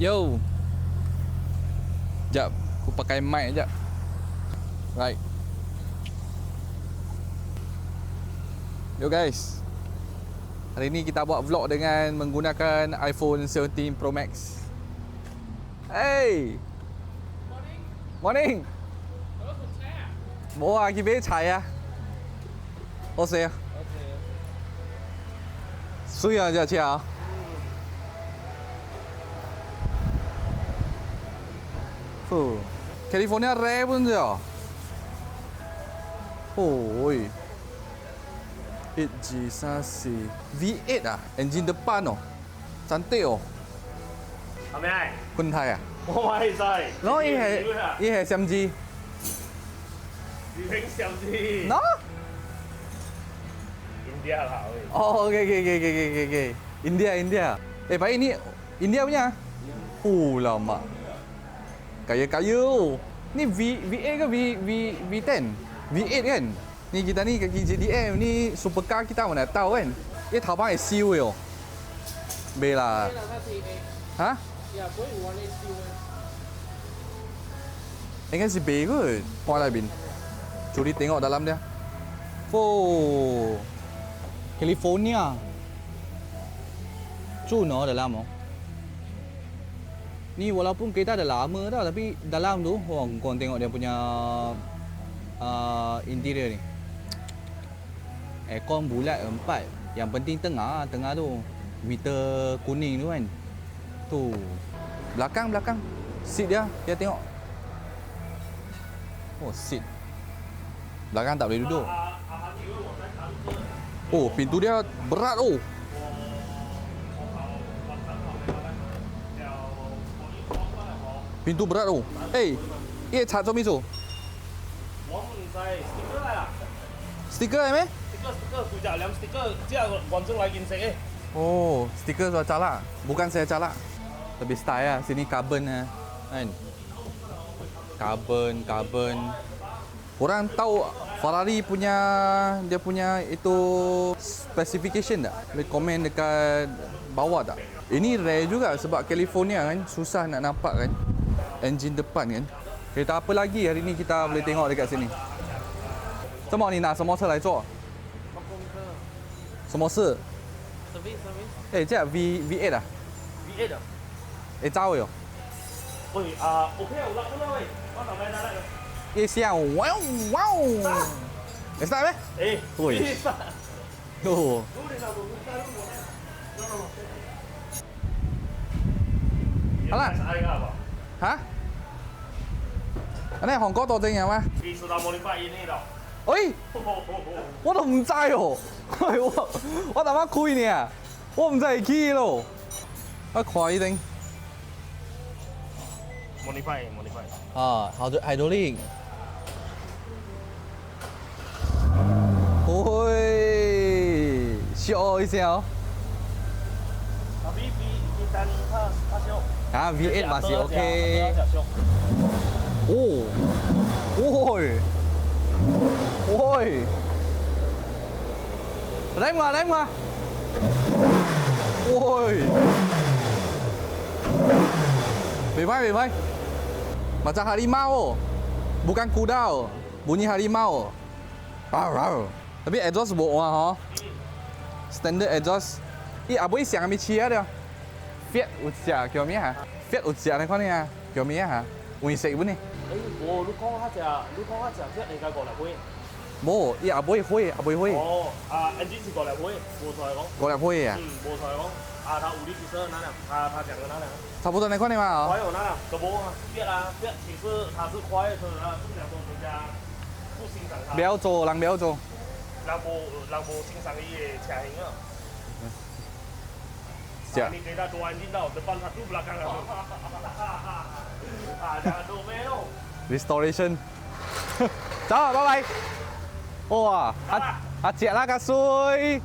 Yo. Jap, aku pakai mic jap. Right. Yo guys. Hari ni kita buat vlog dengan menggunakan iPhone 17 Pro Max. Hey. Morning. Morning.冇啊，見俾柴啊。我死啊。水啊，這車啊。Carlifornia rare pun dia. Oi. 8G V8 ah, engine depan oh. Cantik oh. 係咪？คนไทย啊？我係細。No，呢係相機。視頻相機。No。India lah. Oh, okay. India. Baik ni India punya. Lama. Kaya. Ni V8 ke V10? V8 kan? Ni kita ni kaki JDM ni supercar kita mana tahu kan? Dia Taobao is seal yo. Bela. Ha? Ya, boleh warna seal. Ingat si B kot. Kuala bin. Curi tengok dalam dia. Carlifornia. Cun dalam oh. Ni walaupun kereta dah lama dah tapi dalam tu kau tengok dia punya interior ni. Aircon bulat 4. Yang penting tengah tu. Meter kuning tu kan. Tu. Belakang. Seat dia tengok. Oh, seat. Belakang tak boleh duduk. Oh, pintu dia berat oh. Pintu berat oh. Ia cat做咩做？我唔使 sticker 嚟啦。Stiker咩？stiker 負責兩 stiker，之後換咗嚟件色嘅。Oh, stiker saya calak. Bukan saya calak. Lebih style lah. Sini carbon lah. Kan? Carbon. Korang tahu Ferrari punya dia punya itu specification tak? Boleh komen dekat bawah tak? Ini rare juga sebab Carlifornia kan susah nak nampak kan. Engine depan kan. Kereta apa lagi hari ni kita boleh tengok dekat sini? 这么你拿什么车来做？什么事？ service。这 V8 啊 V8 啊。走喎。喂，OK 有甩咗啦喂，我頭尾得啦。一下哇！你start咩？對。哦。好啦。嚇？你韓國多正有咩？喂，我都唔知喎，我頭啱開呢，我唔知係幾咯，我看一定。modify。啊，hydraulic。喂，笑一下哦。啊 V8 masih OK。Ôi. Rem qua. Ôi. Bebas. Macam harimau. Bukan kuda. Bunyi harimau. Tapi exhaust buat ha. Standard exhaust. Apa yang kami cia dia? Fiat usia kiểu咩hả? Fiat usia này con này à? Kiểu咩hả? Nguyên sĩ bữa này. 我你講下隻 Fiat 嚟㗎過嚟會。冇，阿妹開。哦，engine 是過嚟會，冇錯嚟講。過嚟開啊？冇錯嚟講。他武力提升哪兩？他講的哪兩？差不多那塊的嘛。快有哪兩？都冇啊，Fiat 其實它是快車啊，不想說人家不欣賞它。不要做。人無欣賞伊嘅車型啊。你給他做安靜到，就幫他入不了缸了。都沒有。Restoration 走啊，拜拜。Wah, acik lah kasui.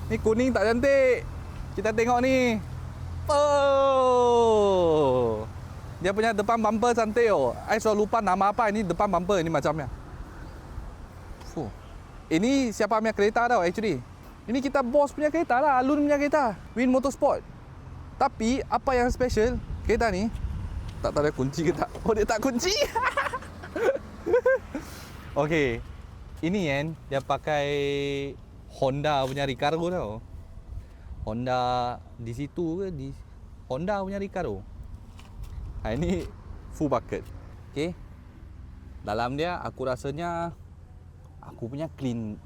Ni kuning tak cantik. Kita tengok ni. Oh. Dia punya depan bumper cantik oh. I selalu lupa nama apa ini depan bumper ini macamnya. Ini siapa punya kereta tau actually. Ini kita bos punya kereta lah, Alun punya kereta. Win Motorsport. Tapi apa yang special? Kereta ni tak tahu dia kunci ke tak. Oh, dia tak kunci. Okey. Ini kan dia pakai Honda punya Recaro tau. Honda di situ ke di Honda punya Recaro. Ini full bucket. Okey. Dalam dia aku rasanya aku punya clean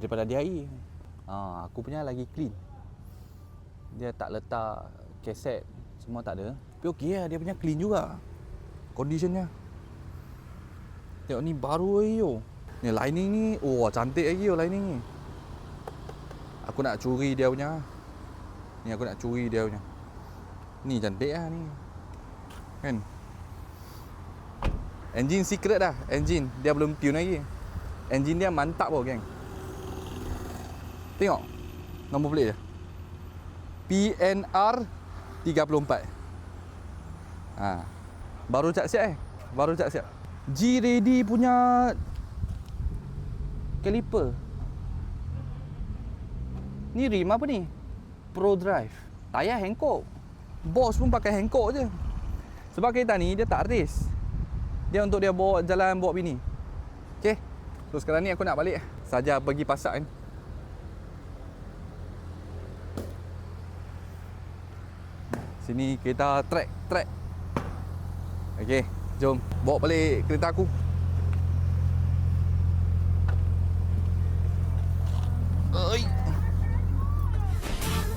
daripada dari. Aku punya lagi clean. Dia tak letak kaset, semua tak ada. Tapi okey lah, dia punya clean juga conditionnya. Tengok ni baru lagi yo. Ni lining ni, oh cantik lagi yo lining ni. Aku nak curi dia punya. Ni aku nak curi dia punya. Ni cantik lah ni. Kan? Engine secret dah. Engine dia belum tune lagi. Engine dia mantap bro geng. Tengok nombor plate dia. PNR 34. Baru cak siap Baru cak siap. G ready punya caliper. Ni rim apa ni? Pro Drive. Tayar Hankook. Boss pun pakai Hankook je. Sebab kereta ni dia tak race. Dia untuk dia bawa jalan bawa bini. Okay. So sekarang ni aku nak balik saja pergi pasak kan. Sini kereta track. Okey, jom bawa balik kereta aku. Oi.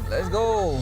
Let's go.